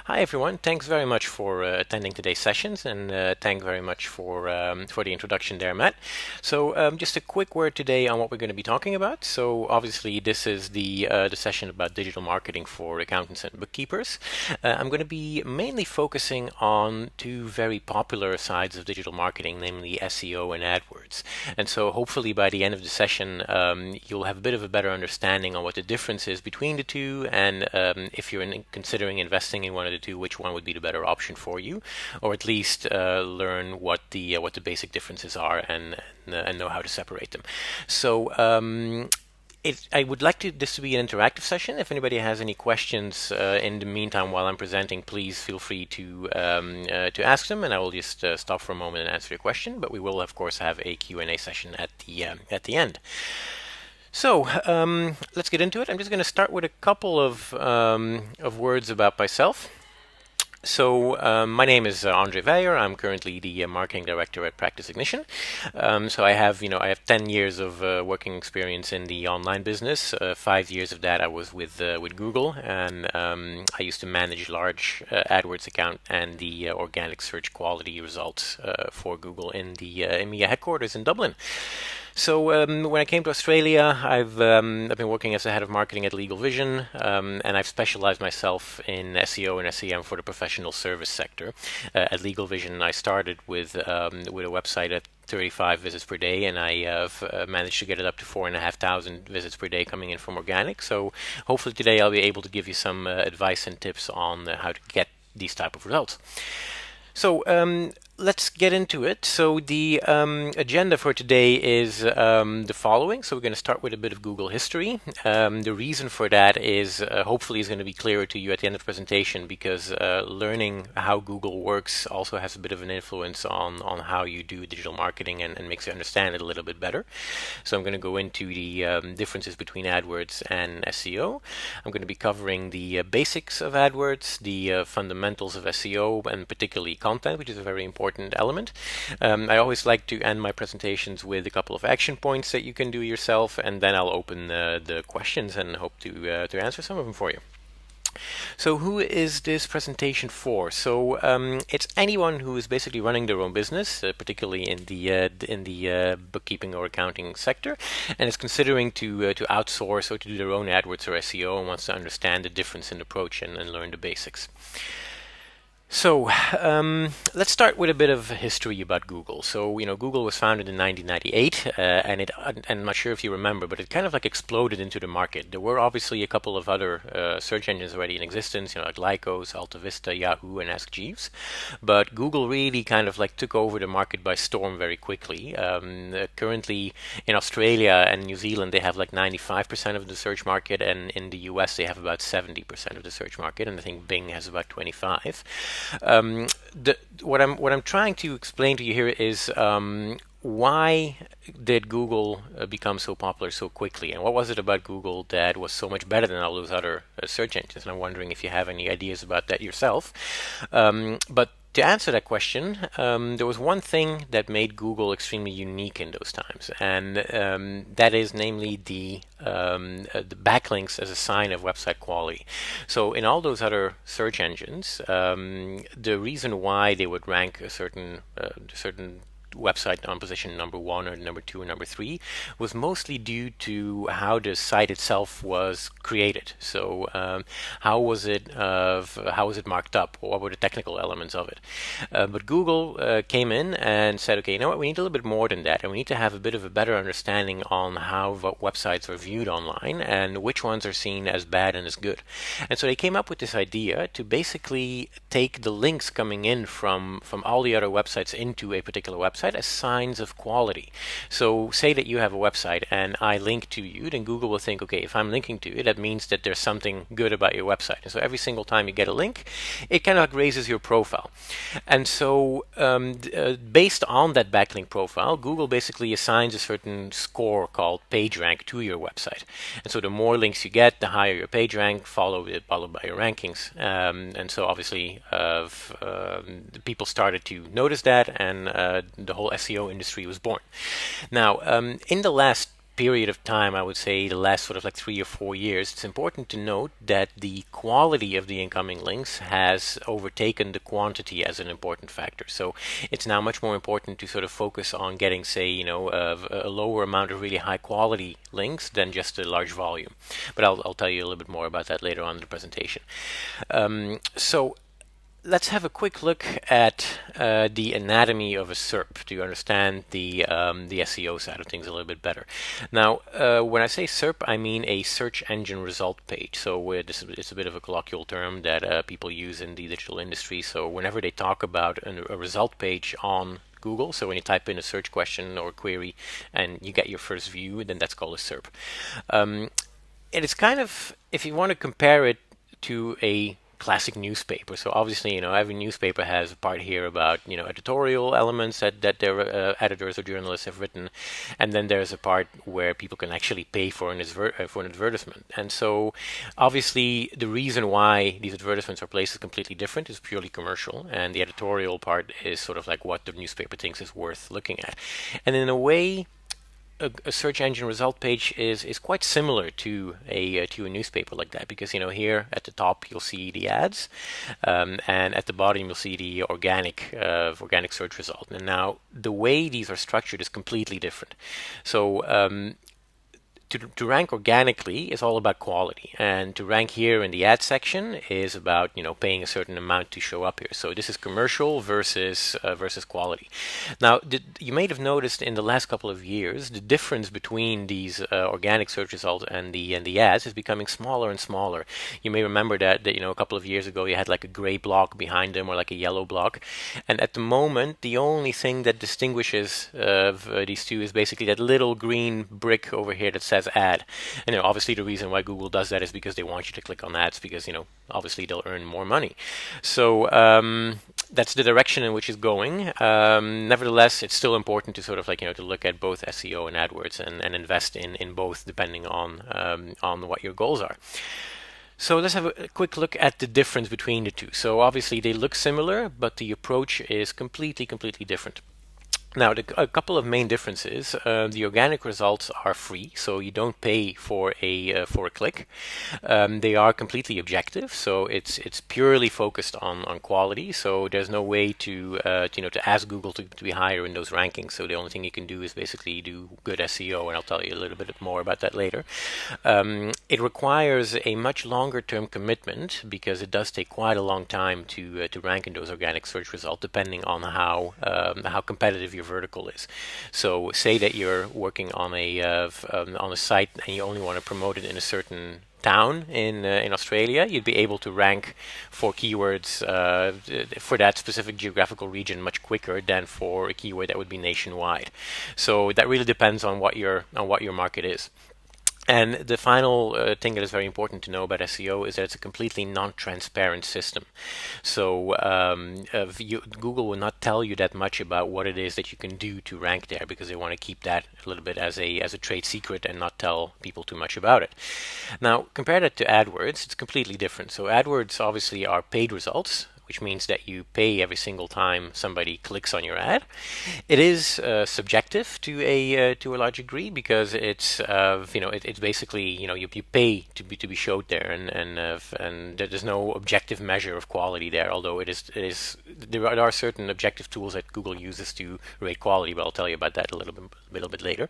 Hi everyone, thanks very much for attending today's sessions, and thank very much for the introduction there, Matt. So just a quick word today on what we're going to be talking about. So obviously this is the session about digital marketing for accountants and bookkeepers. I'm going to be mainly focusing on two very popular sides of digital marketing, namely SEO and AdWords. And so hopefully by the end of the session you'll have a bit of a better understanding on what the difference is between the two, and if you're considering investing in one of the two, which one would be the better option for you, or at least learn what the basic differences are and know how to separate them. So I would like this to be an interactive session. If anybody has any questions in the meantime while I'm presenting, please feel free to ask them, and I will just stop for a moment and answer your question. But we will, of course, have a Q&A session at the end. So let's get into it. I'm just going to start with a couple of words about myself. So my name is Andre Weijer. I'm currently the marketing director at Practice Ignition. So I have 10 years of working experience in the online business. 5 years of that I was with Google, and I used to manage large AdWords account and the organic search quality results for Google in the EMEA headquarters in Dublin. So when I came to Australia, I've been working as the head of marketing at Legal Vision, and I've specialized myself in SEO and SEM for the professional service sector. At Legal Vision, I started with a website at 35 visits per day, and I have managed to get it up to 4,500 visits per day coming in from organic. So hopefully today I'll be able to give you some advice and tips on how to get these type of results. So let's get into it. So the agenda for today is the following. So we're going to start with a bit of Google history. The reason for that is hopefully is going to be clearer to you at the end of the presentation, because learning how Google works also has a bit of an influence on how you do digital marketing, and makes you understand it a little bit better. So I'm going to go into the differences between AdWords and SEO. I'm going to be covering the basics of AdWords, the fundamentals of SEO, and particularly content, which is a very important element. I always like to end my presentations with a couple of action points that you can do yourself, and then I'll open the questions and hope to answer some of them for you. So who is this presentation for? So it's anyone who is basically running their own business, particularly in the bookkeeping or accounting sector, and is considering to outsource or to do their own AdWords or SEO, and wants to understand the difference in approach and learn the basics. So let's start with a bit of history about Google. So Google was founded in 1998, and I'm not sure if you remember, but it kind of like exploded into the market. There were obviously a couple of other search engines already in existence, like Lycos, AltaVista, Yahoo, and Ask Jeeves. But Google really kind of like took over the market by storm very quickly. Currently in Australia and New Zealand, they have like 95% of the search market, and in the US they have about 70% of the search market, and I think Bing has about 25%. What I'm trying to explain to you here is why did Google become so popular so quickly, and what was it about Google that was so much better than all those other search engines? And I'm wondering if you have any ideas about that yourself. But to answer that question, there was one thing that made Google extremely unique in those times, and that is namely the backlinks as a sign of website quality. So in all those other search engines, the reason why they would rank a certain website on position number 1 or number 2 or number 3 was mostly due to how the site itself was created. So how was it marked up, or what were the technical elements of it? But Google came in and said, okay, you know what, we need a little bit more than that, and we need to have a bit of a better understanding on how websites are viewed online and which ones are seen as bad and as good. And so they came up with this idea to basically take the links coming in from all the other websites into a particular website as signs of quality. So say that you have a website and I link to you, then Google will think, okay, if I'm linking to you, that means that there's something good about your website. And so every single time you get a link, it kind of like raises your profile. And so based on that backlink profile, Google basically assigns a certain score called PageRank to your website. And so the more links you get, the higher your PageRank, followed by your rankings. And so obviously people started to notice that, and the whole SEO industry was born. Now, in the last period of time, I would say the last sort of like 3 or 4 years, it's important to note that the quality of the incoming links has overtaken the quantity as an important factor. So it's now much more important to sort of focus on getting, say, a lower amount of really high quality links than just a large volume. But I'll tell you a little bit more about that later on in the presentation. So let's have a quick look at the anatomy of a SERP to understand the SEO side of things a little bit better. Now, when I say SERP, I mean a search engine result page. So it's a bit of a colloquial term that people use in the digital industry. So whenever they talk about a result page on Google, so when you type in a search question or query and you get your first view, then that's called a SERP. It's kind of, if you want to compare it to a classic newspaper. So obviously, every newspaper has a part here about, editorial elements that their editors or journalists have written, and then there's a part where people can actually pay for an advertisement. And so obviously the reason why these advertisements are placed is completely different. It's purely commercial, and the editorial part is sort of like what the newspaper thinks is worth looking at. And in a way, a search engine result page is quite similar to a newspaper like that, because here at the top you'll see the ads, and at the bottom you'll see the organic search result. And now the way these are structured is completely different. So to rank organically is all about quality, and to rank here in the ad section is about paying a certain amount to show up here. So this is commercial versus quality. Now you may have noticed in the last couple of years the difference between these organic search results and the ads is becoming smaller and smaller. You may remember that a couple of years ago you had like a gray block behind them or like a yellow block, and at the moment the only thing that distinguishes these two is basically that little green brick over here that says ad. And obviously the reason why Google does that is because they want you to click on ads, because obviously they'll earn more money. So that's the direction in which it's going. Nevertheless, it's still important to sort of like to look at both SEO and AdWords and invest in both depending on what your goals are. So let's have a quick look at the difference between the two. So obviously they look similar, but the approach is completely different. Now, a couple of main differences. The organic results are free, so you don't pay for a click. They are completely objective, so it's purely focused on quality. So there's no way to ask Google to be higher in those rankings. So the only thing you can do is basically do good SEO, and I'll tell you a little bit more about that later. It requires a much longer term commitment because it does take quite a long time to rank in those organic search results, depending on how competitive your vertical is. So say that you're working on a site and you only want to promote it in a certain town in Australia, you'd be able to rank for keywords for that specific geographical region much quicker than for a keyword that would be nationwide. So that really depends on what your market is. And the final thing that is very important to know about SEO is that it's a completely non-transparent system. So Google will not tell you that much about what it is that you can do to rank there, because they want to keep that a little bit as a trade secret and not tell people too much about it. Now, compare that to AdWords, it's completely different. So AdWords obviously are paid results, which means that you pay every single time somebody clicks on your ad. It is subjective to a large degree, because it's it's basically you pay to be showed there, and there's no objective measure of quality there. Although there are certain objective tools that Google uses to rate quality, but I'll tell you about that a little bit later.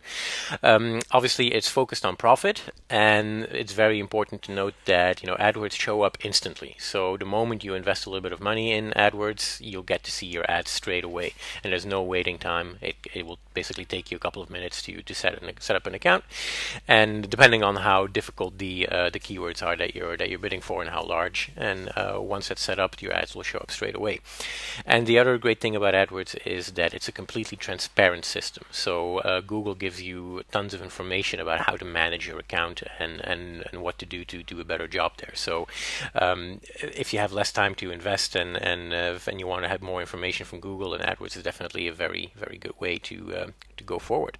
Obviously, it's focused on profit, and it's very important to note that AdWords show up instantly. So the moment you invest a little bit of money in AdWords, you'll get to see your ads straight away, and there's no waiting time. It will basically take you a couple of minutes to set up an account, and depending on how difficult the keywords are that you're bidding for and how large, and once that's set up, your ads will show up straight away. And the other great thing about AdWords is that it's a completely transparent system. So Google gives you tons of information about how to manage your account and what to do a better job there. So if you have less time to invest and you want to have more information from Google, and AdWords is definitely a very, very good way to go forward.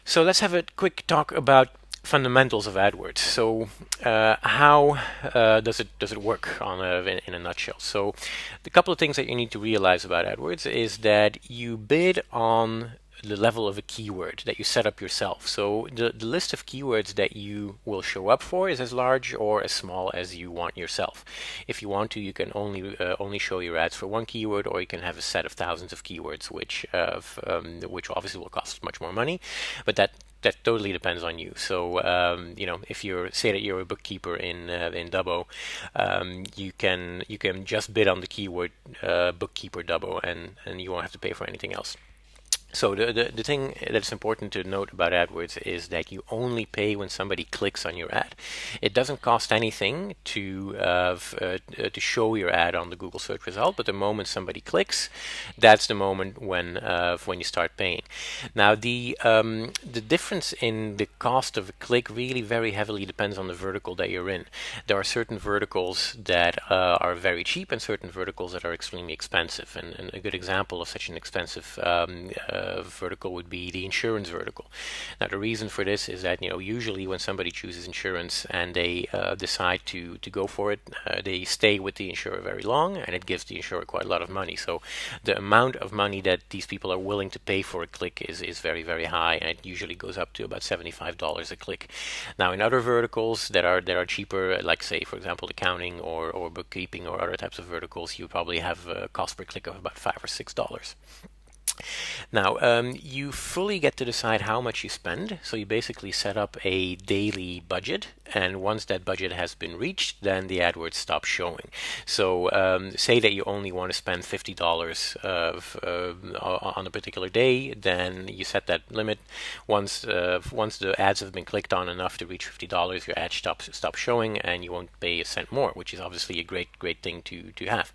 So let's have a quick talk about fundamentals of AdWords. So how does it work in a nutshell? So the couple of things that you need to realize about AdWords is that you bid on the level of a keyword that you set up yourself. So the list of keywords that you will show up for is as large or as small as you want yourself. If you want to, you can only show your ads for one keyword, or you can have a set of thousands of keywords, which obviously will cost much more money, but that totally depends on you. So if you say that you're a bookkeeper in Dubbo, you can just bid on the keyword bookkeeper Dubbo, and you won't have to pay for anything else. So the thing that's important to note about AdWords is that you only pay when somebody clicks on your ad. It doesn't cost anything to show your ad on the Google search result, but the moment somebody clicks, that's the moment when you start paying. Now the difference in the cost of a click really very heavily depends on the vertical that you're in. There are certain verticals that are very cheap and certain verticals that are extremely expensive. And a good example of such an expensive vertical would be the insurance vertical. Now the reason for this is that usually when somebody chooses insurance and they decide to go for it, they stay with the insurer very long, and it gives the insurer quite a lot of money. So the amount of money that these people are willing to pay for a click is very, very high, and it usually goes up to about $75 a click. Now in other verticals that are cheaper, like say for example accounting or bookkeeping or other types of verticals, you probably have a cost per click of about $5 or $6. Now, you fully get to decide how much you spend. So you basically set up a daily budget, and once that budget has been reached, then the AdWords stops showing. So say that you only want to spend $50 on a particular day, then you set that limit. Once the ads have been clicked on enough to reach $50, your ad stops showing, and you won't pay a cent more, which is obviously a great thing to have.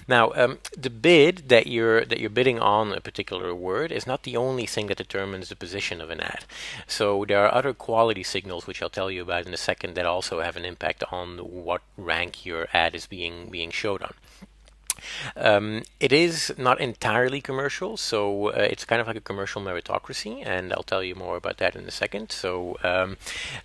Now, the bid that you're bidding on a particular word is not the only thing that determines the position of an ad. So there are other quality signals, which I'll tell you about in a second, that also have an impact on what rank your ad is being showed on. It is not entirely commercial, so it's kind of like a commercial meritocracy, and I'll tell you more about that in a second. So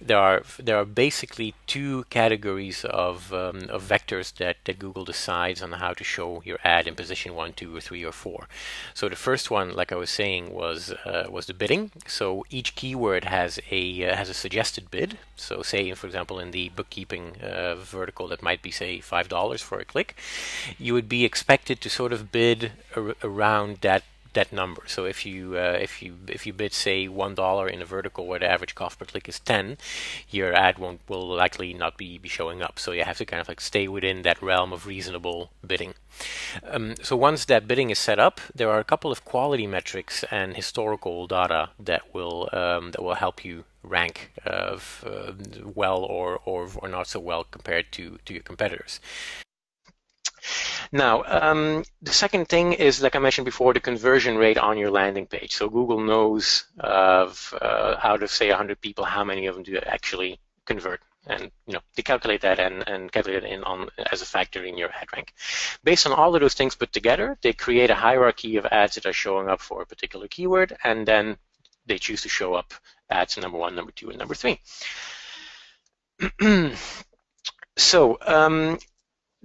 there are basically two categories of vectors that Google decides on how to show your ad in position 1, 2, or 3, or 4. So the first one, like I was saying, was the bidding. So each keyword has a suggested bid. So say, for example, in the bookkeeping vertical, that might be say $5 for a click. You would be expected to sort of bid around that number. So if you bid say $1 in a vertical where the average cost per click is 10, your ad will likely not be showing up. So you have to kind of like stay within that realm of reasonable bidding. So once that bidding is set up, there are a couple of quality metrics and historical data that will help you rank well or not so well compared to your competitors. Now, the second thing is, like I mentioned before, the conversion rate on your landing page. So Google knows out of say 100 people, how many of them do actually convert, and they calculate that and calculate it as a factor in your ad rank. Based on all of those things put together, they create a hierarchy of ads that are showing up for a particular keyword, and then they choose to show up ads number 1, number 2, and number 3. So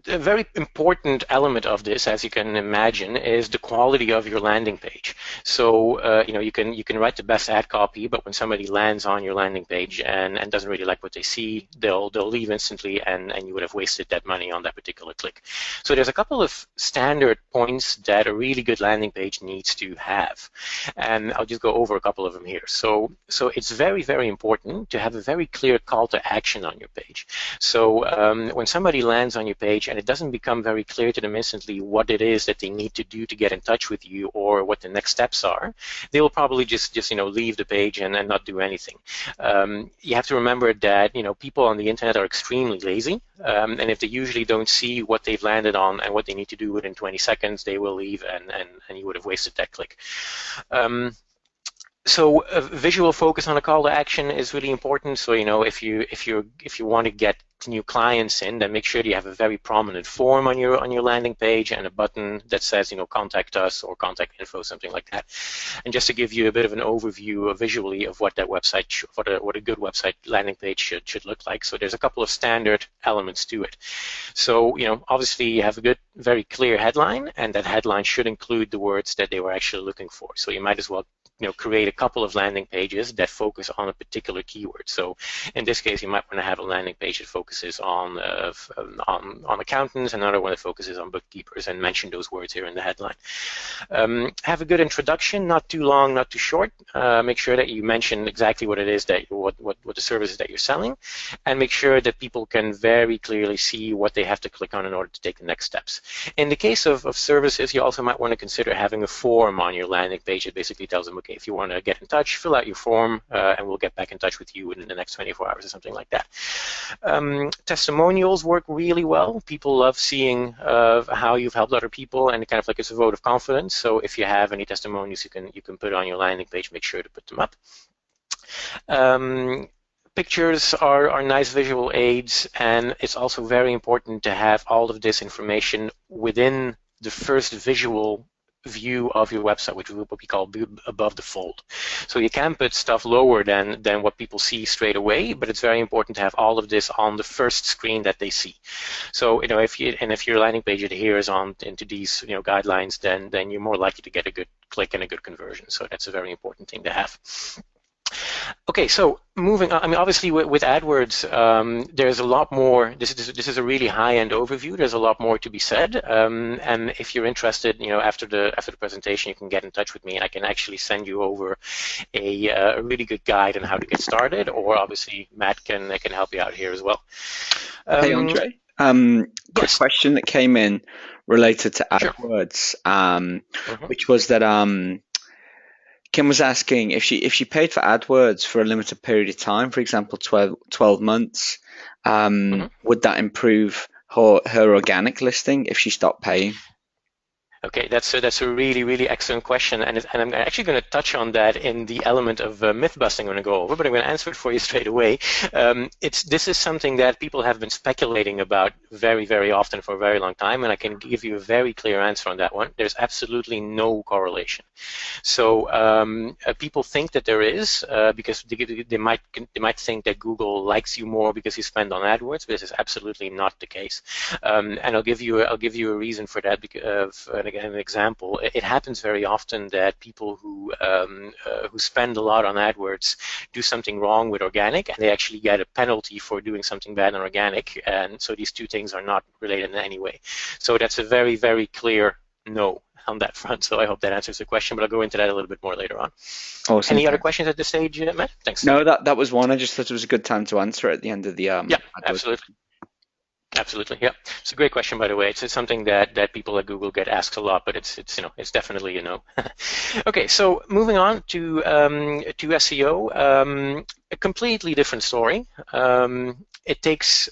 a very important element of this, as you can imagine, is the quality of your landing page. So you can write the best ad copy, but when somebody lands on your landing page and doesn't really like what they see, they'll leave instantly, and you would have wasted that money on that particular click. So there's a couple of standard points that a really good landing page needs to have, and I'll just go over a couple of them here. So it's very, very important to have a very clear call to action on your page. So when somebody lands on your page and it doesn't become very clear to them instantly what it is that they need to do to get in touch with you or what the next steps are, they will probably just leave the page and not do anything. You have to remember that people on the internet are extremely lazy, and if they usually don't see what they've landed on and what they need to do within 20 seconds, they will leave, and you would have wasted that click. So a visual focus on a call to action is really important. So if you want to get new clients in, then make sure that you have a very prominent form on your landing page and a button that says contact us or contact info, something like that. And just to give you a bit of an overview visually of what that website, what a good website landing page should look like. So there's a couple of standard elements to it. So obviously you have a good, very clear headline, and that headline should include the words that they were actually looking for. So you might as well create a couple of landing pages that focus on a particular keyword. So in this case, you might want to have a landing page that focuses on accountants, another one that focuses on bookkeepers, and mention those words here in the headline. Have a good introduction, not too long, not too short. Make sure that you mention exactly what it is that what the services that you're selling, and make sure that people can very clearly see what they have to click on in order to take the next steps. In the case of services, you also might want to consider having a form on your landing page that basically tells them, okay, if you want to get in touch, fill out your form, and we'll get back in touch with you within the next 24 hours or something like that. Testimonials work really well. People love seeing how you've helped other people, and kind of like it's a vote of confidence. So if you have any testimonials, you can put on your landing page. Make sure to put them up. Pictures are nice visual aids, and it's also very important to have all of this information within the first visual view of your website, which is what we call above the fold. So you can put stuff lower than what people see straight away, but it's very important to have all of this on the first screen that they see. So if your landing page adheres into these guidelines, then you're more likely to get a good click and a good conversion. So that's a very important thing to have. Okay, so moving on. I mean, obviously with AdWords, there's a lot more. This is a really high-end overview. There's a lot more to be said. And if you're interested, after the presentation, you can get in touch with me, and I can actually send you over a really good guide on how to get started. Or obviously, Matt can help you out here as well. Hey, Andre. Quick question that came in related to AdWords, which was that Kim was asking if she paid for AdWords for a limited period of time, for example, 12 months, would that improve her organic listing if she stopped paying? Okay, that's a really, really excellent question, and I'm actually going to touch on that in the element of myth busting I'm going to go over, but I'm going to answer it for you straight away. This is something that people have been speculating about very, very often for a very long time, and I can give you a very clear answer on that one. There's absolutely no correlation. So people think that there is because they might think that Google likes you more because you spend on AdWords, but this is absolutely not the case. And I'll give you a reason for that because an example. It happens very often that people who spend a lot on AdWords do something wrong with organic, and they actually get a penalty for doing something bad on organic, and so these two things are not related in any way. So that's a very, very clear no on that front. So I hope that answers the question, but I'll go into that a little bit more later on. Awesome. Any other questions at this stage, Matt? Thanks. No, that was one. I just thought it was a good time to answer it at the end of the yeah, absolutely. Absolutely, yeah. It's a great question, by the way. It's something that people at Google get asked a lot, but it's definitely a no. Okay, so moving on to SEO, a completely different story. It takes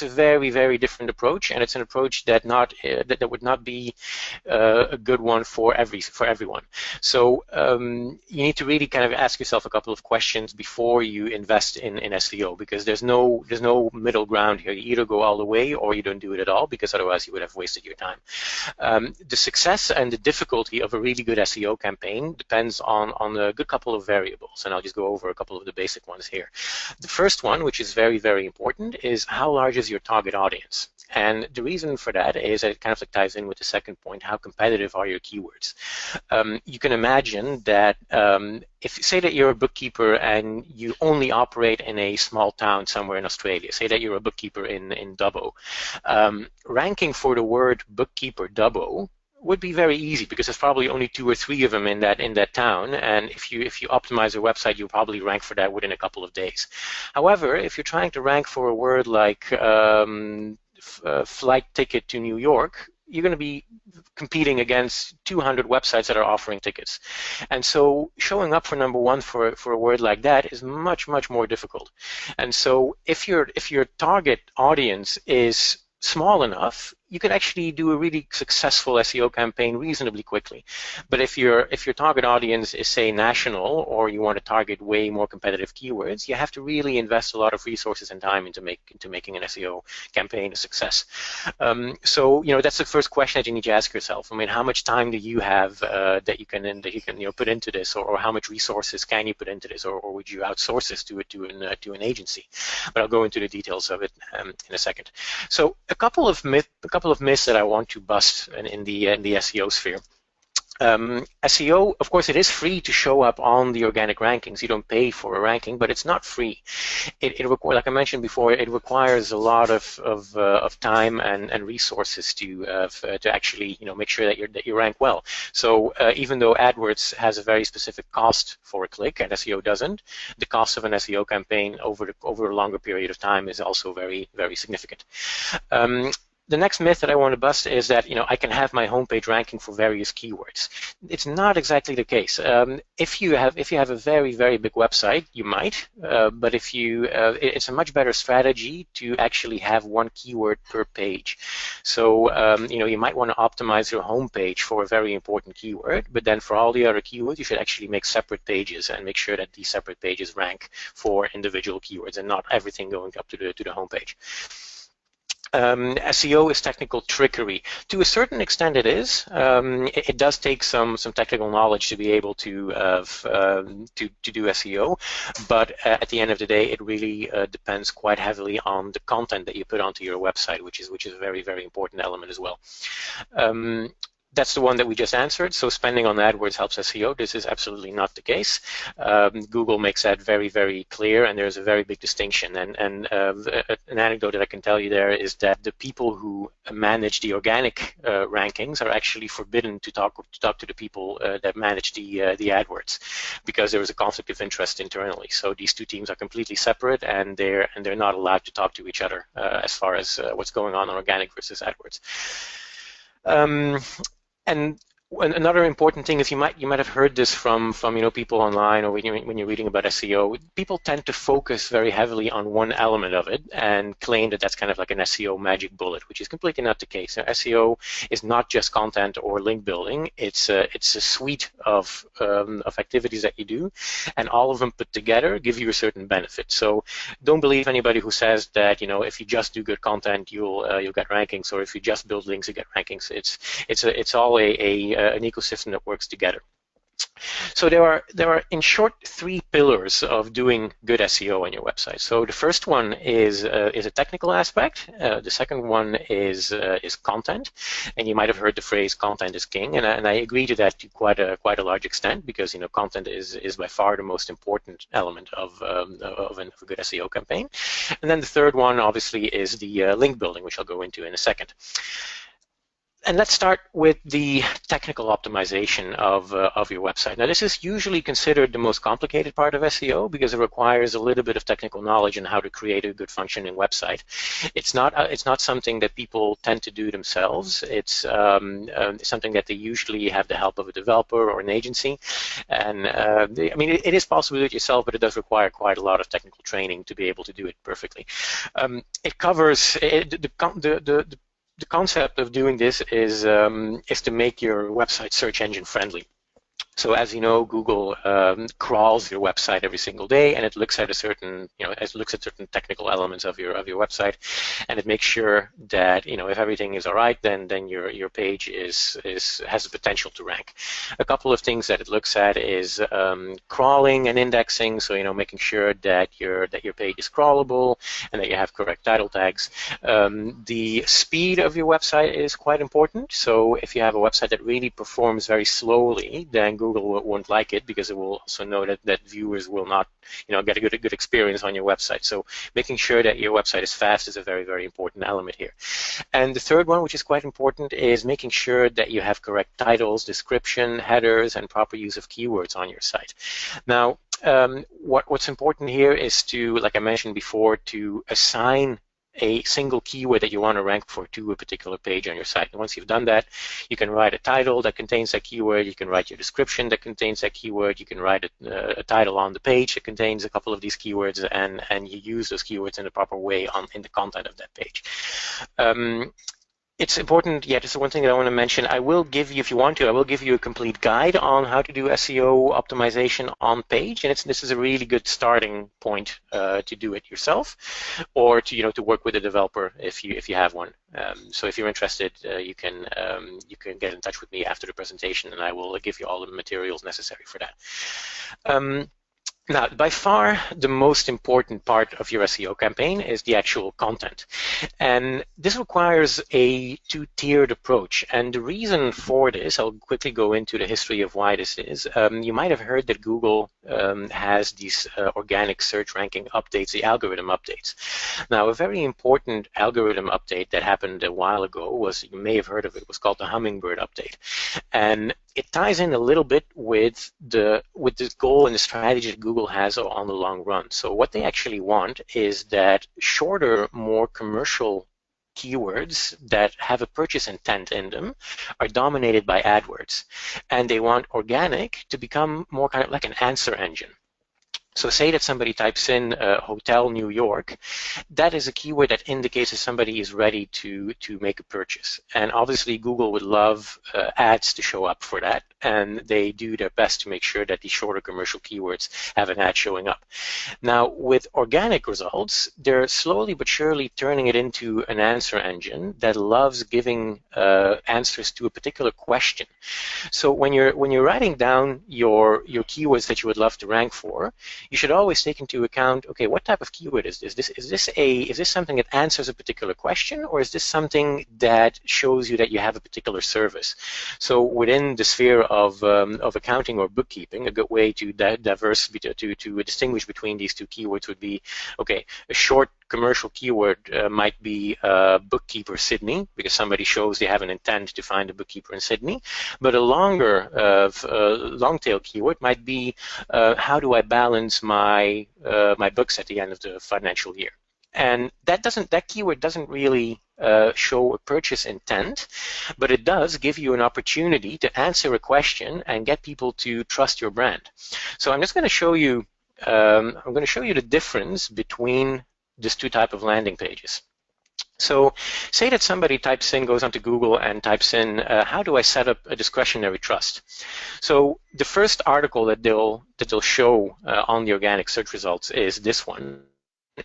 a very, very different approach, and it's an approach that would not be a good one for everyone. So you need to really kind of ask yourself a couple of questions before you invest in SEO, because there's no middle ground here. You either go all the way or you don't do it at all, because otherwise you would have wasted your time. The success and the difficulty of a really good SEO campaign depends on a good couple of variables, and I'll just go over a couple of the basic ones here. The first one, which is very, very important, is how large is your target audience? And the reason for that is that it kind of like ties in with the second point: how competitive are your keywords? You can imagine that if say that you're a bookkeeper and you only operate in a small town somewhere in Australia, say that you're a bookkeeper in Dubbo, ranking for the word bookkeeper Dubbo would be very easy, because there's probably only 2 or 3 of them in that town, and if you optimize your website, you'll probably rank for that within a couple of days. However, if you're trying to rank for a word like flight ticket to New York, you're going to be competing against 200 websites that are offering tickets. And so showing up for number 1 for a word like that is much, much more difficult. And so if your target audience is small enough, you can actually do a really successful SEO campaign reasonably quickly. But if your target audience is, say, national, or you want to target way more competitive keywords, you have to really invest a lot of resources and time into making an SEO campaign a success. So that's the first question that you need to ask yourself. I mean, how much time do you have that you can put into this, or how much resources can you put into this, or would you outsource this to an agency? But I'll go into the details of it in a second. So a couple of myths that I want to bust in the SEO sphere. SEO, of course, it is free to show up on the organic rankings. You don't pay for a ranking, but it's not free. It requires, like I mentioned before, it requires a lot of time and resources to actually make sure that you rank well. So even though AdWords has a very specific cost for a click and SEO doesn't, the cost of an SEO campaign over a longer period of time is also very, very significant. The next myth that I want to bust is that I can have my homepage ranking for various keywords. It's not exactly the case. If you have a very, very big website, you might, but it's a much better strategy to actually have one keyword per page. So you might want to optimize your homepage for a very important keyword, but then for all the other keywords, you should actually make separate pages and make sure that these separate pages rank for individual keywords and not everything going up to the homepage. SEO is technical trickery. To a certain extent, it is. It does take some technical knowledge to be able to do SEO, but at the end of the day, it really depends quite heavily on the content that you put onto your website, which is a very, very important element as well. That's the one that we just answered. So spending on AdWords helps SEO. This is absolutely not the case. Google makes that very, very clear, and there's a very big distinction. And an anecdote that I can tell you there is that the people who manage the organic rankings are actually forbidden to talk to the people that manage the AdWords, because there is a conflict of interest internally. So these two teams are completely separate, and they're not allowed to talk to each other as far as what's going on organic versus AdWords. And another important thing is you might have heard this from people online, or when you're reading about SEO. People tend to focus very heavily on one element of it and claim that that's kind of like an SEO magic bullet, which is completely not the case. Now, SEO is not just content or link building. It's a suite of activities that you do, and all of them put together give you a certain benefit. So don't believe anybody who says that if you just do good content you'll get rankings, or if you just build links you get rankings. It's all an ecosystem that works together. So there are in short 3 pillars of doing good SEO on your website. So the first one is a technical aspect. The second one is content, and you might have heard the phrase "content is king," and I agree to that to quite a large extent, because content is by far the most important element of a good SEO campaign. And then the third one obviously is the link building, which I'll go into in a second. And let's start with the technical optimization of your website. Now, this is usually considered the most complicated part of SEO because it requires a little bit of technical knowledge on how to create a good functioning website. It's not something that people tend to do themselves. It's something that they usually have the help of a developer or an agency. And it is possible to do it yourself, but it does require quite a lot of technical training to be able to do it perfectly. It covers the concept of doing this is to make your website search engine friendly. So as you know, Google crawls your website every single day, and it looks at certain technical elements of your website, and it makes sure that if everything is all right, then your page has the potential to rank. A couple of things that it looks at is crawling and indexing. So making sure that your page is crawlable and that you have correct title tags. The speed of your website is quite important. So if you have a website that really performs very slowly, then Google won't like it, because it will also know that viewers will not get a good experience on your website. So making sure that your website is fast is a very, very important element here. And the third one, which is quite important, is making sure that you have correct titles, description, headers, and proper use of keywords on your site. Now, what's important here is to, like I mentioned before, to assign a single keyword that you want to rank for to a particular page on your site. And once you've done that, you can write a title that contains that keyword, you can write your description that contains that keyword, you can write a title on the page that contains a couple of these keywords, and you use those keywords in the proper way in the content of that page. It's important, this is one thing that I want to mention. I will give you, if you want to, I will give you a complete guide on how to do SEO optimization on page, and this is a really good starting point to do it yourself, or to work with a developer if you have one. So if you're interested, you can get in touch with me after the presentation, and I will give you all the materials necessary for that. Now, by far, the most important part of your SEO campaign is the actual content. And this requires a two-tiered approach. And the reason for this, I'll quickly go into the history of why this is. You might have heard that Google has these organic search ranking updates, the algorithm updates. Now, a very important algorithm update that happened a while ago was, you may have heard of it, was called the Hummingbird update. And it ties in a little bit with the goal and the strategy that Google has on the long run. So what they actually want is that shorter, more commercial keywords that have a purchase intent in them are dominated by AdWords. And they want organic to become more kind of like an answer engine. So say that somebody types in Hotel New York, that is a keyword that indicates that somebody is ready to make a purchase. And obviously Google would love ads to show up for that, and they do their best to make sure that these shorter commercial keywords have an ad showing up. Now with organic results, they're slowly but surely turning it into an answer engine that loves giving answers to a particular question. So when you're writing down your keywords that you would love to rank for, you should always take into account, okay, what type of keyword is this? Is this something that answers a particular question, or is this something that shows you that you have a particular service? So within the sphere of accounting or bookkeeping, a good way to distinguish between these two keywords would be, okay, a short commercial keyword might be bookkeeper Sydney, because somebody shows they have an intent to find a bookkeeper in Sydney. But a longer, long tail keyword might be how do I balance my my books at the end of the financial year. And that keyword doesn't really show a purchase intent, but it does give you an opportunity to answer a question and get people to trust your brand. So I'm just going to show you the difference between these two types of landing pages. So say that somebody goes onto Google and types in, how do I set up a discretionary trust? So the first article that they'll show on the organic search results is this one.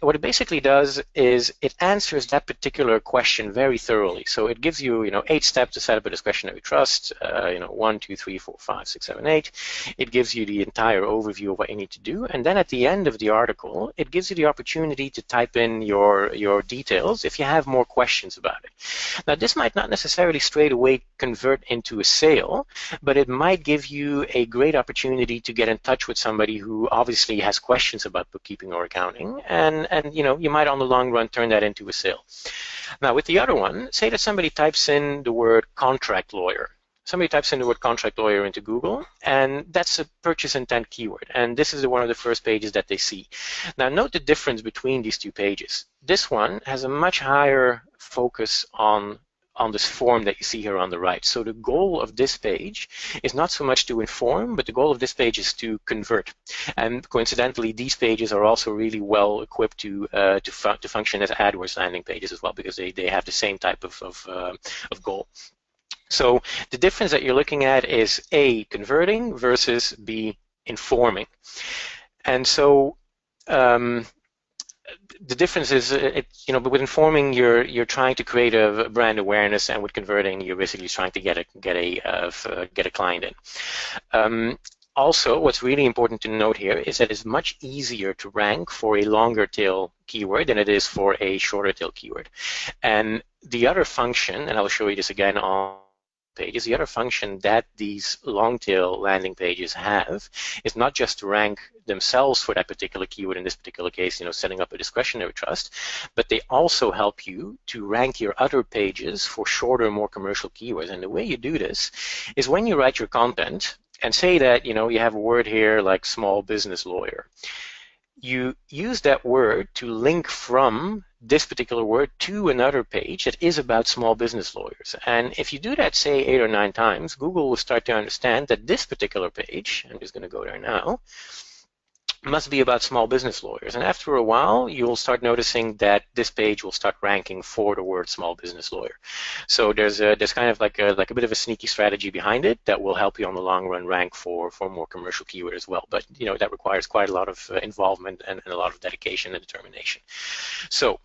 What it basically does is it answers that particular question very thoroughly. So it gives you, 8 steps to set up a discretionary trust, 1, 2, 3, 4, 5, 6, 7, 8. It gives you the entire overview of what you need to do. And then at the end of the article, it gives you the opportunity to type in your details if you have more questions about it. Now, this might not necessarily straight away convert into a sale, but it might give you a great opportunity to get in touch with somebody who obviously has questions about bookkeeping or accounting, and you might on the long run turn that into a sale. Now with the other one, say that somebody types in the word contract lawyer. Somebody types in the word contract lawyer into Google, and that's a purchase intent keyword. And this is one of the first pages that they see. Now note the difference between these two pages. This one has a much higher focus on this form that you see here on the right. So the goal of this page is not so much to inform, but the goal of this page is to convert. And coincidentally, these pages are also really well equipped to function as AdWords landing pages as well, because they have the same type of goal. So the difference that you're looking at is A, converting, versus B, informing. And so the difference is, but with informing, you're trying to create a brand awareness, and with converting, you're basically trying to get a client in. Also, what's really important to note here is that it's much easier to rank for a longer tail keyword than it is for a shorter tail keyword. And the other function, and I'll show you this again on pages, the other function that these long tail landing pages have is not just to rank themselves for that particular keyword, in this particular case, setting up a discretionary trust, but they also help you to rank your other pages for shorter, more commercial keywords. And the way you do this is when you write your content, and say that you have a word here like small business lawyer, you use that word to link from this particular word to another page that is about small business lawyers. And if you do that, say 8 or 9 times, Google will start to understand that this particular page, I'm just going to go there now, must be about small business lawyers. And after a while, you'll start noticing that this page will start ranking for the word small business lawyer. So there's kind of like a bit of a sneaky strategy behind it that will help you on the long run rank for more commercial keyword as well. But that requires quite a lot of involvement and a lot of dedication and determination. So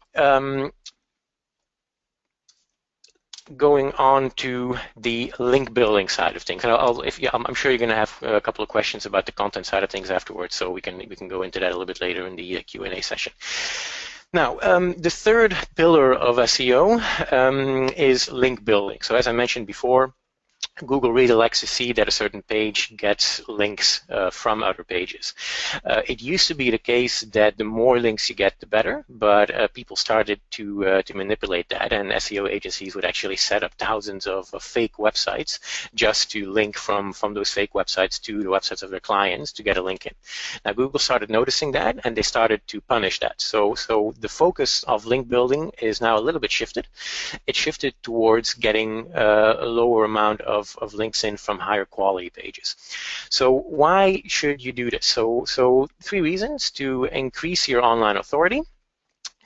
going on to the link building side of things, and I'm sure you're going to have a couple of questions about the content side of things afterwards, so we can go into that a little bit later in the Q&A session. Now, the third pillar of SEO is link building. So as I mentioned before, Google really likes to see that a certain page gets links from other pages. It used to be the case that the more links you get, the better, but people started to manipulate that, and SEO agencies would actually set up thousands of fake websites just to link from those fake websites to the websites of their clients to get a link in. Now, Google started noticing that, and they started to punish that. So the focus of link building is now a little bit shifted. It shifted towards getting a lower amount of links in from higher quality pages. So why should you do this? So 3 reasons: to increase your online authority,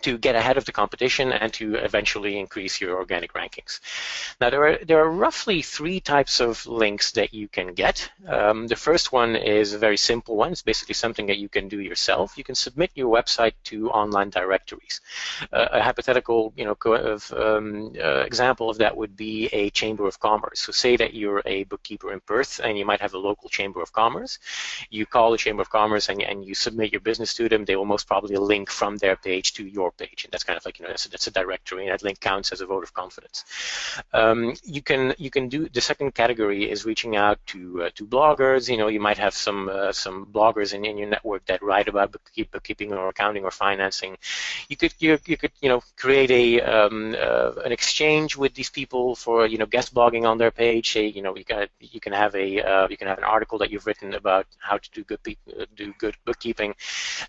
to get ahead of the competition, and to eventually increase your organic rankings. Now, there are roughly 3 types of links that you can get. The first one is a very simple one. It's basically something that you can do yourself. You can submit your website to online directories. A hypothetical, example of that would be a chamber of commerce. So say that you're a bookkeeper in Perth, and you might have a local chamber of commerce. You call the chamber of commerce and you submit your business to them. They will most probably link from their page to your page, and that's kind of like, that's a directory, and that link counts as a vote of confidence. You can do the second category is reaching out to bloggers. You might have some bloggers in your network that write about bookkeeping or accounting or financing. You could create an exchange with these people for guest blogging on their page. Say you can have an article that you've written about how to do good bookkeeping,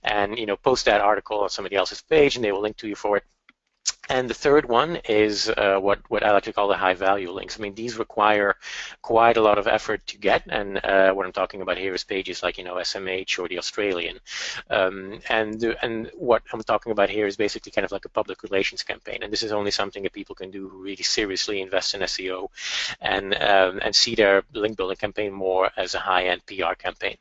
and post that article on somebody else's page, and they will link to you for it. And the third one is what I like to call the high-value links. I mean, these require quite a lot of effort to get, and what I'm talking about here is pages like SMH or the Australian. And what I'm talking about here is basically kind of like a public relations campaign, and this is only something that people can do who really seriously invest in SEO and see their link building campaign more as a high-end PR campaign.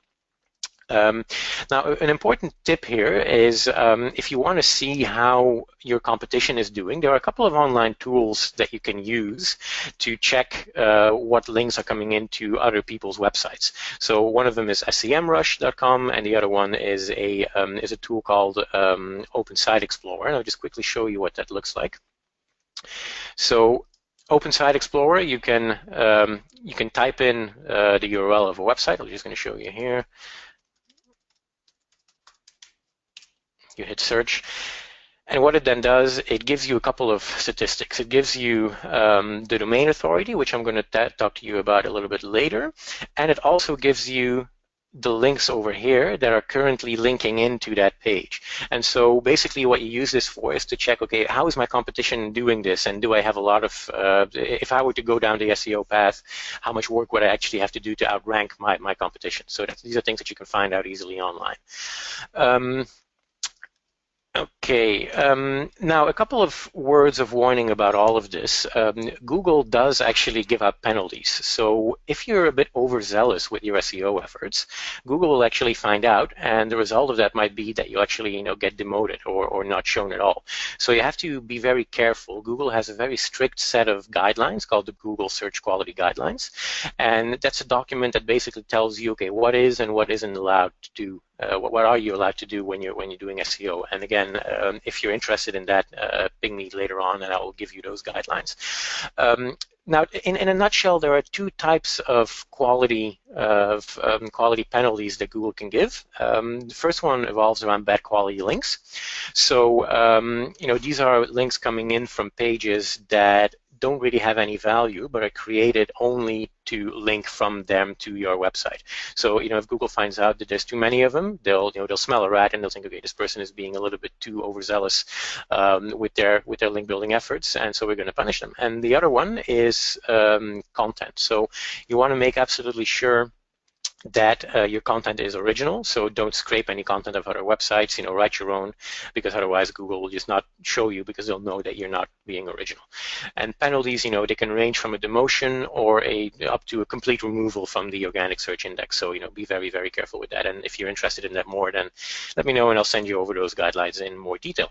Now, an important tip here is if you want to see how your competition is doing, there are a couple of online tools that you can use to check what links are coming into other people's websites. So one of them is semrush.com, and the other one is a tool called Open Site Explorer. And I'll just quickly show you what that looks like. So Open Site Explorer, you can type in the URL of a website. I'm just going to show you here. You hit search, and what it then does, it gives you a couple of statistics. It gives you the domain authority, which I'm going to talk to you about a little bit later, and it also gives you the links over here that are currently linking into that page. And so basically what you use this for is to check, okay, how is my competition doing this, and do I have a lot of, if I were to go down the SEO path, how much work would I actually have to do to outrank my competition? So these are things that you can find out easily online. Okay, now a couple of words of warning about all of this. Google does actually give out penalties. So if you're a bit overzealous with your SEO efforts, Google will actually find out, and the result of that might be that you actually get demoted or not shown at all. So you have to be very careful. Google has a very strict set of guidelines called the Google Search Quality Guidelines, and that's a document that basically tells you, okay, what is and what isn't allowed to do. What are you allowed to do when you're doing SEO? And again, if you're interested in that, ping me later on, and I will give you those guidelines. Now, in a nutshell, there are 2 types of quality penalties that Google can give. The first one revolves around bad quality links. So these are links coming in from pages that don't really have any value, but are created only to link from them to your website. So if Google finds out that there's too many of them, they'll smell a rat, and they'll think, okay, this person is being a little bit too overzealous with their link building efforts, and so we're going to punish them. And the other one is content. So you want to make absolutely sure that your content is original, so don't scrape any content of other websites, write your own, because otherwise Google will just not show you, because they'll know that you're not being original. And penalties, they can range from a demotion or up to a complete removal from the organic search index, so be very, very careful with that. And if you're interested in that more, then let me know, and I'll send you over those guidelines in more detail.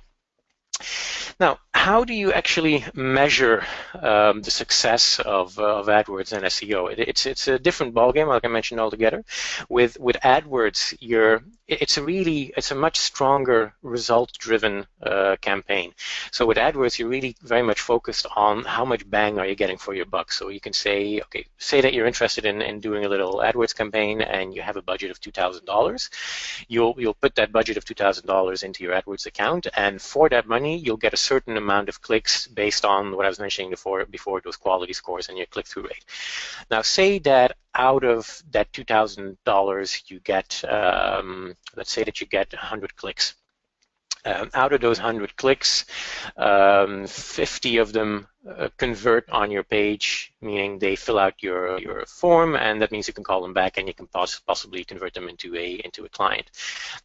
Now, how do you actually measure the success of AdWords and SEO? It's a different ballgame, like I mentioned altogether. With AdWords, it's a much stronger result-driven campaign. So with AdWords, you're really very much focused on how much bang are you getting for your buck. So you can say, okay, say that you're interested in doing a little AdWords campaign and you have a budget of $2,000. You'll put that budget of $2,000 into your AdWords account, and for that money, you'll get a certain amount of clicks based on what I was mentioning before those quality scores and your click-through rate. Now, say that out of that $2,000, you get, let's say that you get 100 clicks. Out of those 100 clicks, 50 of them convert on your page, meaning they fill out your form, and that means you can call them back and you can possibly convert them into a client.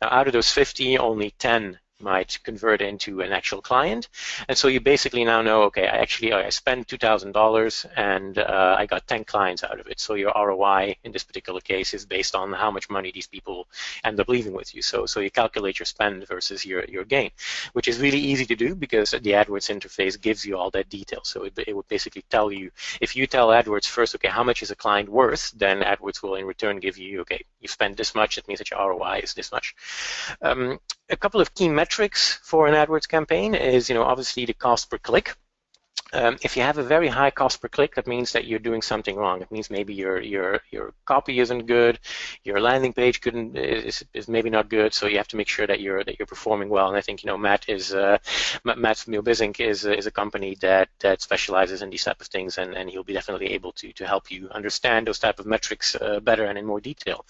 Now, out of those 50, only 10 might convert into an actual client, and so you basically now know, okay, I spent $2,000 and I got 10 clients out of it. So your ROI in this particular case is based on how much money these people end up leaving with you. So you calculate your spend versus your gain, which is really easy to do because the AdWords interface gives you all that detail. So it would basically tell you, if you tell AdWords first, okay, how much is a client worth, then AdWords will in return give you, okay, you spent this much, that means that your ROI is this much. A couple of key metrics for an AdWords campaign is, obviously the cost per click. If you have a very high cost per click, that means that you're doing something wrong. It means maybe your copy isn't good, your landing page is maybe not good. So you have to make sure that you're performing well. And I think Matt from Bizink is a company that specializes in these type of things, and he'll be definitely able to help you understand those type of metrics better and in more detail.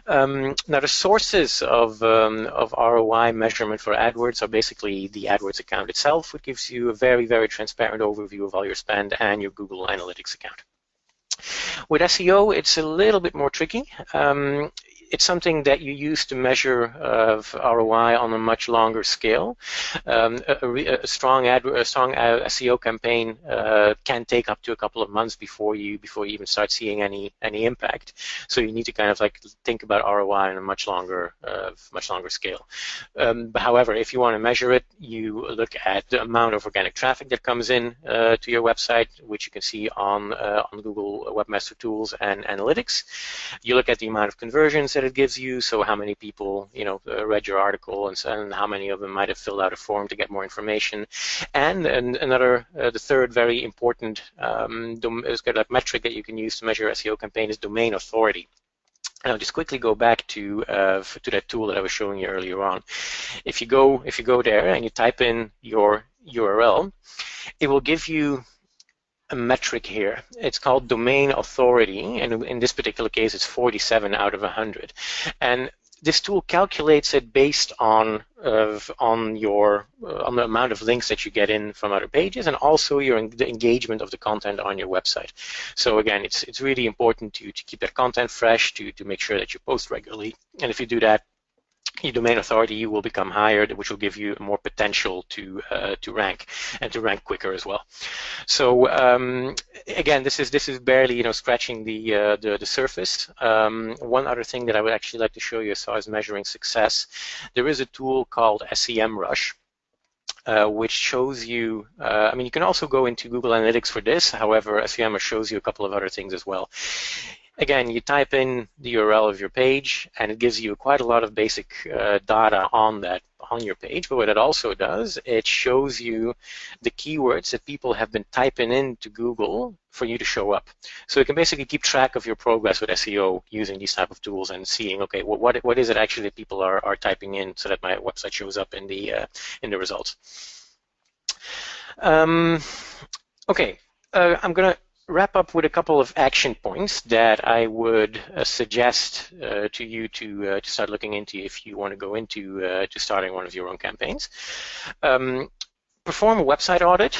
Now, the sources of ROI measurement for AdWords are basically the AdWords account itself, which gives you a very, very transparent overview of all your spend, and your Google Analytics account. With SEO, it's a little bit more tricky. It's something that you use to measure ROI on a much longer scale. A strong SEO campaign can take up to a couple of months before you even start seeing any impact. So you need to kind of like think about ROI on a much longer scale. However, if you want to measure it, you look at the amount of organic traffic that comes in to your website, which you can see on Google Webmaster Tools and Analytics. You look at the amount of conversions that it gives you, so how many people read your article, and how many of them might have filled out a form to get more information. And the third very important metric that you can use to measure SEO campaign is domain authority. And I'll just quickly go back to that tool that I was showing you earlier on. If you go there and you type in your URL, it will give you a metric here. It's called domain authority, and in this particular case, it's 47 out of 100. And this tool calculates it based on the amount of links that you get in from other pages, and also the engagement of the content on your website. So again, it's really important to keep that content fresh, to make sure that you post regularly. And if you do that, your domain authority will become higher, which will give you more potential to rank, and to rank quicker as well. So again, this is barely scratching the surface. One other thing that I would actually like to show you as far as measuring success, there is a tool called SEMrush. Which shows you, you can also go into Google Analytics for this. However, SEMrush shows you a couple of other things as well. Again, you type in the URL of your page, and it gives you quite a lot of basic data on your page. But what it also does, it shows you the keywords that people have been typing into Google for you to show up. So you can basically keep track of your progress with SEO using these type of tools and seeing, okay, what is it actually that people are typing in so that my website shows up in the results. Okay, I'm gonna wrap up with a couple of action points that I would suggest to you to start looking into if you want to go into to starting one of your own campaigns. Perform a website audit.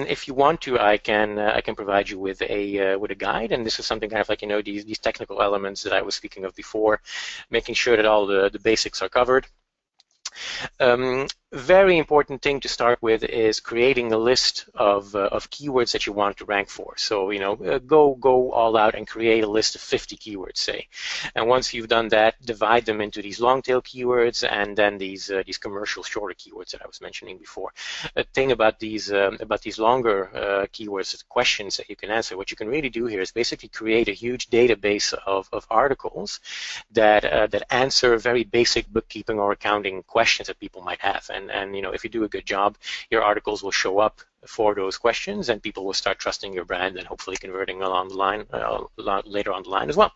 If you want to, I can provide you with a guide, and this is something kind of like these technical elements that I was speaking of before, making sure that all the basics are covered. Very important thing to start with is creating a list of keywords that you want to rank for. So, go all out and create a list of 50 keywords, say. And once you've done that, divide them into these long tail keywords and then these commercial shorter keywords that I was mentioning before. A thing about these longer keywords, questions that you can answer, what you can really do here is basically create a huge database of articles that answer very basic bookkeeping or accounting questions that people might have. And if you do a good job, your articles will show up for those questions, and people will start trusting your brand and hopefully converting along the line later on the line as well.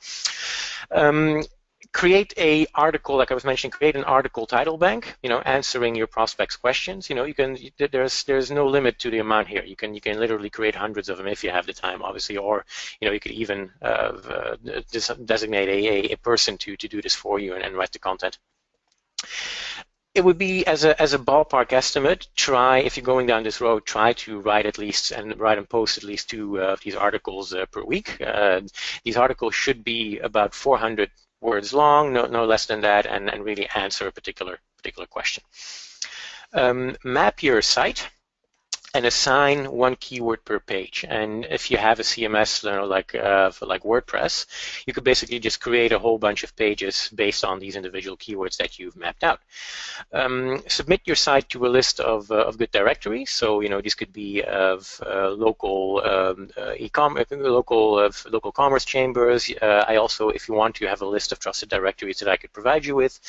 Create a article, like I was mentioning, create an article title bank, answering your prospects' questions. You can, there's no limit to the amount here. You can literally create hundreds of them if you have the time, obviously, or you could even designate a person to do this for you and write the content. It would be, as a ballpark estimate, if you're going down this road, try to write and post at least 2 of these articles per week. These articles should be about 400 words long, no less than that, and really answer a particular question. Map your site and assign 1 keyword per page. And if you have a CMS, like WordPress, you could basically just create a whole bunch of pages based on these individual keywords that you've mapped out. Submit your site to a list of good directories. So these could be of local e-commerce, local commerce chambers. I also, if you want to, have a list of trusted directories that I could provide you with.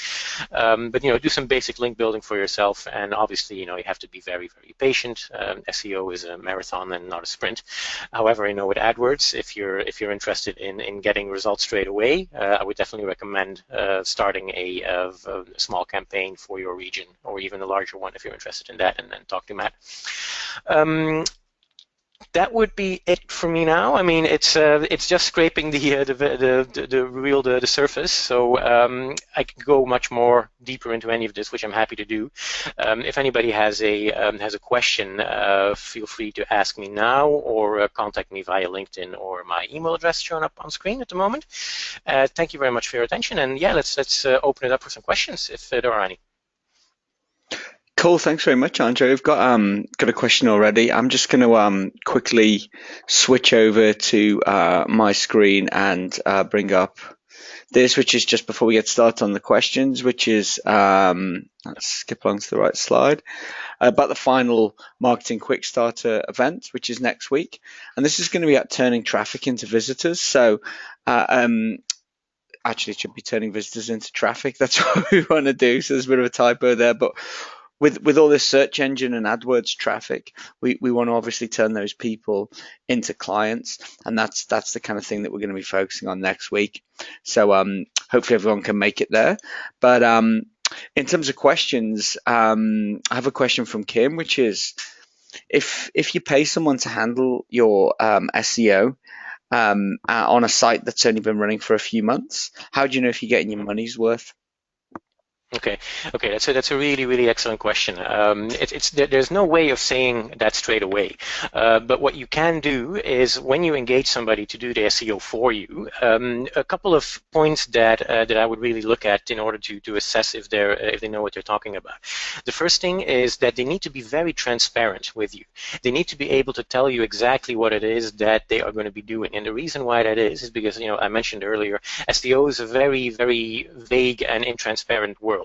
But do some basic link building for yourself, and obviously you have to be very, very patient. SEO is a marathon and not a sprint. However, with AdWords, if you're interested in getting results straight away, I would definitely recommend starting a small campaign for your region, or even a larger one if you're interested in that, and then talk to Matt. That would be it for me now. I mean, it's just scraping the surface. So I can go much more deeper into any of this, which I'm happy to do. If anybody has a question, feel free to ask me now, or contact me via LinkedIn or my email address shown up on screen at the moment. Thank you very much for your attention, and yeah, let's open it up for some questions if there are any. Cool, thanks very much, Andre. We've got a question already. I'm just going to quickly switch over to my screen and bring up this, which is just before we get started on the questions, which is, let's skip along to the right slide, about the final Marketing Quick Starter event, which is next week. And this is going to be at turning traffic into visitors. So actually, it should be turning visitors into traffic. That's what we want to do. So there's a bit of a typo there, but with all this search engine and AdWords traffic, we want to obviously turn those people into clients, and that's the kind of thing that we're going to be focusing on next week. So hopefully everyone can make it there. But in terms of questions, I have a question from Kim, which is, if you pay someone to handle your SEO on a site that's only been running for a few months, how do you know if you're getting your money's worth? Okay, that's a really, really excellent question. There's no way of saying that straight away, but what you can do is, when you engage somebody to do the SEO for you, a couple of points that I would really look at in order to assess if they know what they're talking about. The first thing is that they need to be very transparent with you. They need to be able to tell you exactly what it is that they are going to be doing, and the reason why that is because I mentioned earlier, SEO is a very, very vague and intransparent world.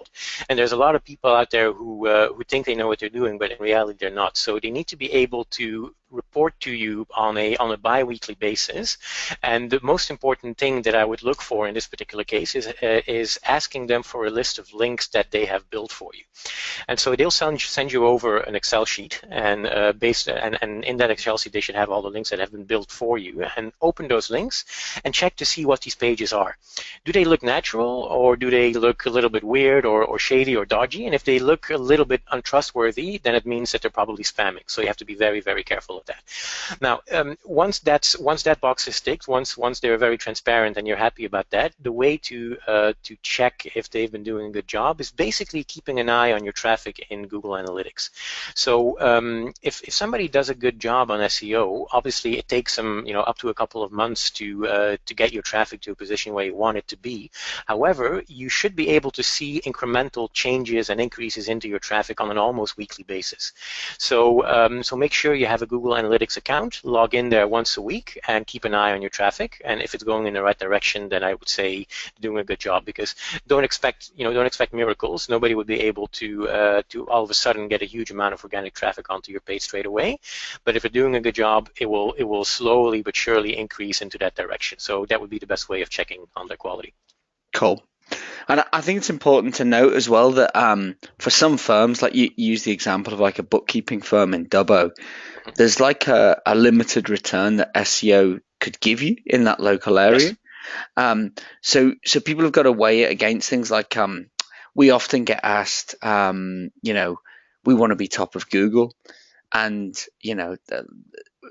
And there's a lot of people out there who think they know what they're doing, but in reality they're not. So they need to be able to report to you on a bi-weekly basis. And the most important thing that I would look for in this particular case is asking them for a list of links that they have built for you. And so they'll send you over an Excel sheet, and in that Excel sheet they should have all the links that have been built for you. And open those links and check to see what these pages are. Do they look natural, or do they look a little bit weird or shady or dodgy? And if they look a little bit untrustworthy, then it means that they're probably spamming. So you have to be very, very careful of about that. Now, once that box is ticked, once they're very transparent and you're happy about that, the way to check if they've been doing a good job is basically keeping an eye on your traffic in Google Analytics. So if somebody does a good job on SEO, obviously it takes them up to a couple of months to get your traffic to a position where you want it to be. However, you should be able to see incremental changes and increases into your traffic on an almost weekly basis. So make sure you have a Google Analytics account, log in there once a week, and keep an eye on your traffic. And if it's going in the right direction, then I would say doing a good job, because don't expect miracles. Nobody would be able to all of a sudden get a huge amount of organic traffic onto your page straight away. But if you're doing a good job, it will slowly but surely increase into that direction. So that would be the best way of checking on their quality. Cool. And I think it's important to note as well that for some firms, like you use the example of like a bookkeeping firm in Dubbo, there's like a limited return that SEO could give you in that local area. Yes. So people have got to weigh it against things like we often get asked, we want to be top of Google, and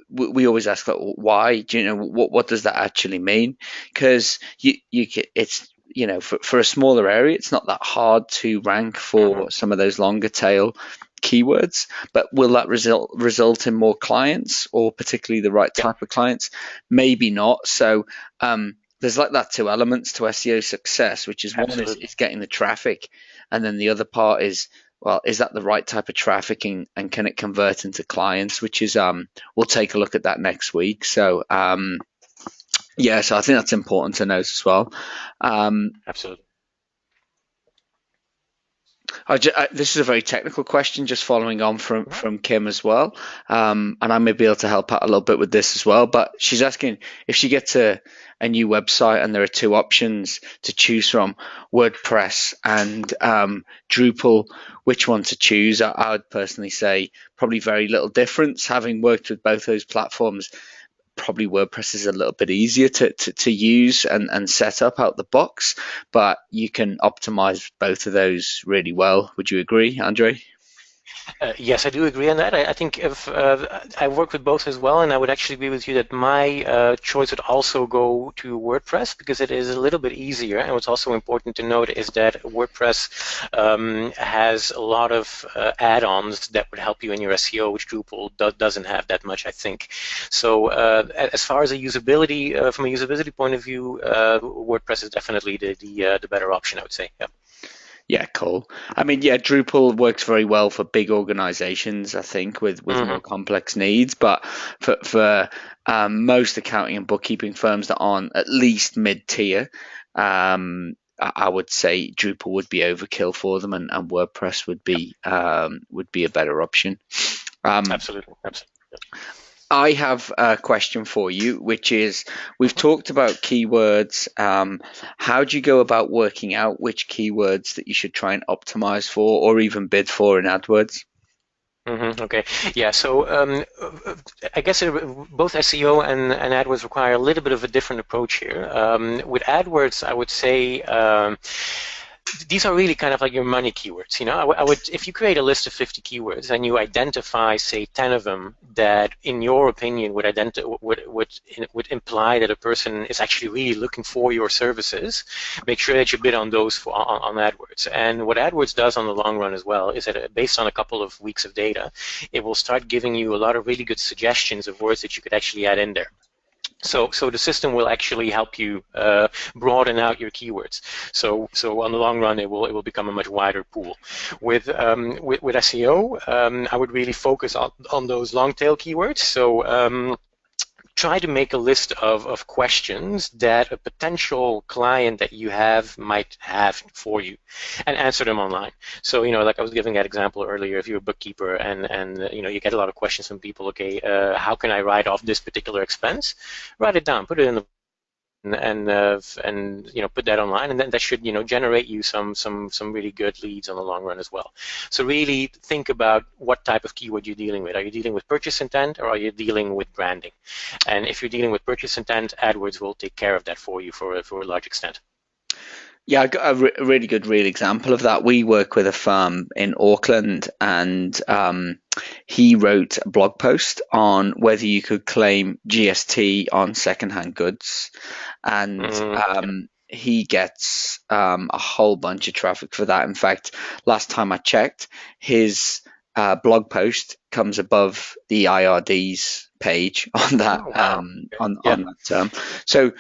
we always ask like, why? Do you know what does that actually mean? Because it's for a smaller area, it's not that hard to rank for some of those longer tail keywords, but will that result in more clients, or particularly the right type of clients? Maybe not. So there's like that two elements to SEO success, which is one is getting the traffic, and then the other part is, well, is that the right type of traffic, and can it convert into clients, which is we'll take a look at that next week. So yeah, so I think that's important to note as well. Absolutely. This is a very technical question, just following on from Kim as well, and I may be able to help out a little bit with this as well. But she's asking if she gets a new website and there are two options to choose from, WordPress and Drupal, which one to choose? I would personally say probably very little difference. Having worked with both those platforms, probably WordPress is a little bit easier to use and set up out the box, but you can optimize both of those really well. Would you agree, Andre? Yes, I do agree on that. I think if I work with both as well, and I would actually agree with you that my choice would also go to WordPress, because it is a little bit easier. And what's also important to note is that WordPress has a lot of add-ons that would help you in your SEO, which Drupal doesn't have that much, I think. So as far as a usability, from a usability point of view, WordPress is definitely the better option, I would say. Yeah. Yeah, cool. I mean, yeah, Drupal works very well for big organizations, I think, with more complex needs. But for most accounting and bookkeeping firms that aren't at least mid-tier, I would say Drupal would be overkill for them, and WordPress would be a better option. Absolutely. I have a question for you, which is, we've talked about keywords. How do you go about working out which keywords that you should try and optimize for, or even bid for in AdWords? Okay. Yeah. So I guess both SEO and AdWords require a little bit of a different approach here. With AdWords, I would say these are really kind of like your money keywords. I would, if you create a list of 50 keywords and you identify, say, 10 of them that, in your opinion, would imply that a person is actually really looking for your services, make sure that you bid on those on AdWords. And what AdWords does on the long run as well is that, based on a couple of weeks of data, it will start giving you a lot of really good suggestions of words that you could actually add in there. So the system will actually help you broaden out your keywords. So on the long run, it will become a much wider pool. With SEO, I would really focus on those long tail keywords. So try to make a list of questions that a potential client that you have might have for you, and answer them online. So, like I was giving that example earlier, if you're a bookkeeper and you get a lot of questions from people, okay, how can I write off this particular expense? Write it down, put it in the and put that online, and then that should generate you some really good leads on the long run as well. So really think about what type of keyword you're dealing with. Are you dealing with purchase intent, or are you dealing with branding? And if you're dealing with purchase intent, AdWords will take care of that for you for a large extent. Yeah, I got a really good real example of that. We work with a firm in Auckland, and he wrote a blog post on whether you could claim GST on secondhand goods, and Yeah. he gets a whole bunch of traffic for that. In fact, last time I checked, his blog post comes above the IRD's page on that Oh, wow. Okay. Yeah. on that term. So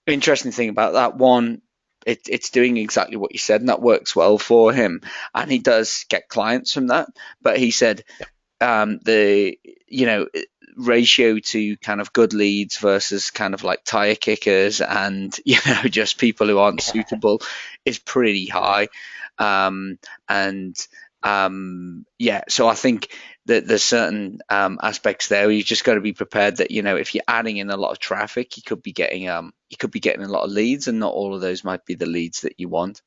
interesting thing about that one, it's doing exactly what you said, and that works well for him. And he does get clients from that. But he said the ratio to kind of good leads versus kind of like tire kickers and just people who aren't suitable is pretty high. And yeah, so I think that there's certain aspects there where you just got to be prepared that if you're adding in a lot of traffic, you could be getting a lot of leads, and not all of those might be the leads that you want.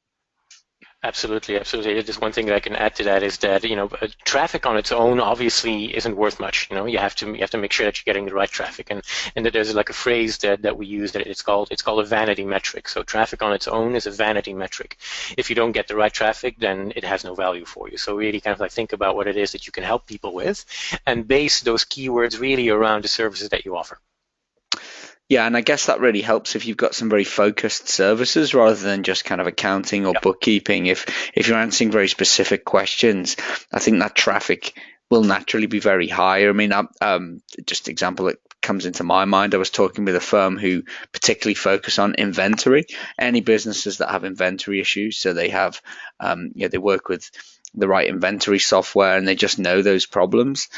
Absolutely, absolutely. Just one thing that I can add to that is that traffic on its own obviously isn't worth much. You have to make sure that you're getting the right traffic, and that there's like a phrase that we use that it's called a vanity metric. So traffic on its own is a vanity metric. If you don't get the right traffic, then it has no value for you. So really kind of like think about what it is that you can help people with, and base those keywords really around the services that you offer. Yeah, and I guess that really helps if you've got some very focused services rather than just kind of accounting or bookkeeping. If you're answering very specific questions, I think that traffic will naturally be very high. I mean, just example that comes into my mind, I was talking with a firm who particularly focus on inventory. Any businesses that have inventory issues, so they have, they work with the right inventory software and they just know those problems.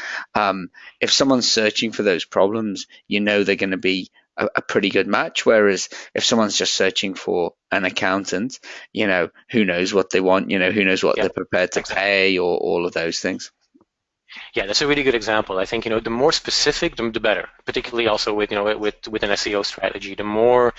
If someone's searching for those problems, they're going to be a pretty good match. Whereas if someone's just searching for an accountant, who knows what they want, who knows what they're prepared to pay, or all of those things. Yeah, that's a really good example. I think the more specific, the better. Particularly also with with an SEO strategy, the more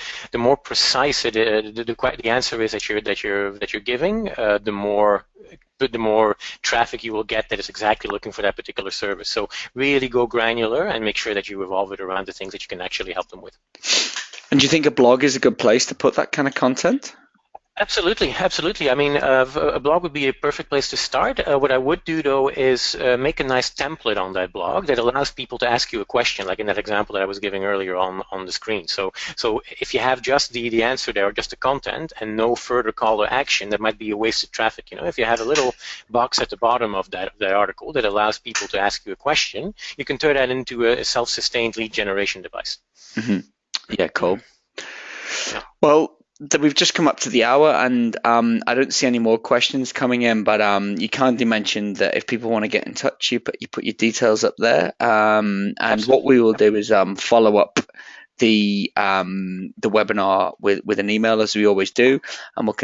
precise the answer is that you're giving, the more traffic you will get that is exactly looking for that particular service. So really go granular and make sure that you revolve it around the things that you can actually help them with. And do you think a blog is a good place to put that kind of content? Absolutely, absolutely. I mean, a blog would be a perfect place to start. What I would do, though, is make a nice template on that blog that allows people to ask you a question, like in that example that I was giving earlier on the screen. So if you have just the answer there, or just the content, and no further call to action, that might be a wasted traffic. If you have a little box at the bottom of that article that allows people to ask you a question, you can turn that into a self-sustained lead generation device. Mm-hmm. Yeah, cool. Yeah. Well, we've just come up to the hour, and I don't see any more questions coming in, but you kindly mentioned that if people want to get in touch, you put your details up there, and what we will do is follow up the webinar with an email, as we always do, and we'll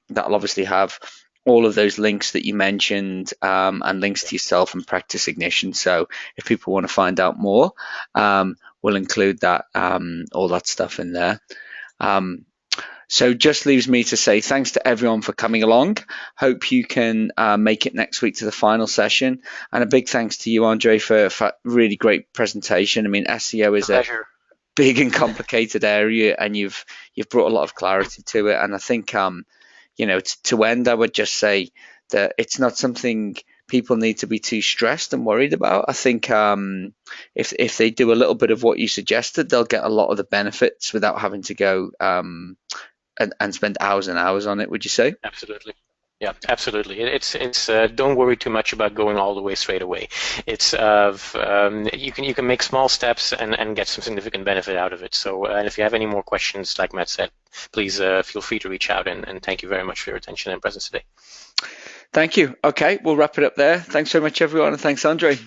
that'll obviously have all of those links that you mentioned, and links to yourself and Practice Ignition. So if people want to find out more, we'll include that all that stuff in there. So just leaves me to say thanks to everyone for coming along. Hope you can make it next week to the final session. And a big thanks to you, Andre, for a really great presentation. I mean, SEO is a big and complicated area, and you've brought a lot of clarity to it. And I think, to end, I would just say that it's not something people need to be too stressed and worried about. I think if they do a little bit of what you suggested, they'll get a lot of the benefits without having to go and spend hours and hours on it. Would you say? Absolutely. Yeah, absolutely. It's don't worry too much about going all the way straight away. It's you can make small steps and get some significant benefit out of it. So and if you have any more questions, like Matt said, please feel free to reach out, and thank you very much for your attention and presence today. Thank you. Okay, we'll wrap it up there. Thanks so much, everyone, and thanks, Andre.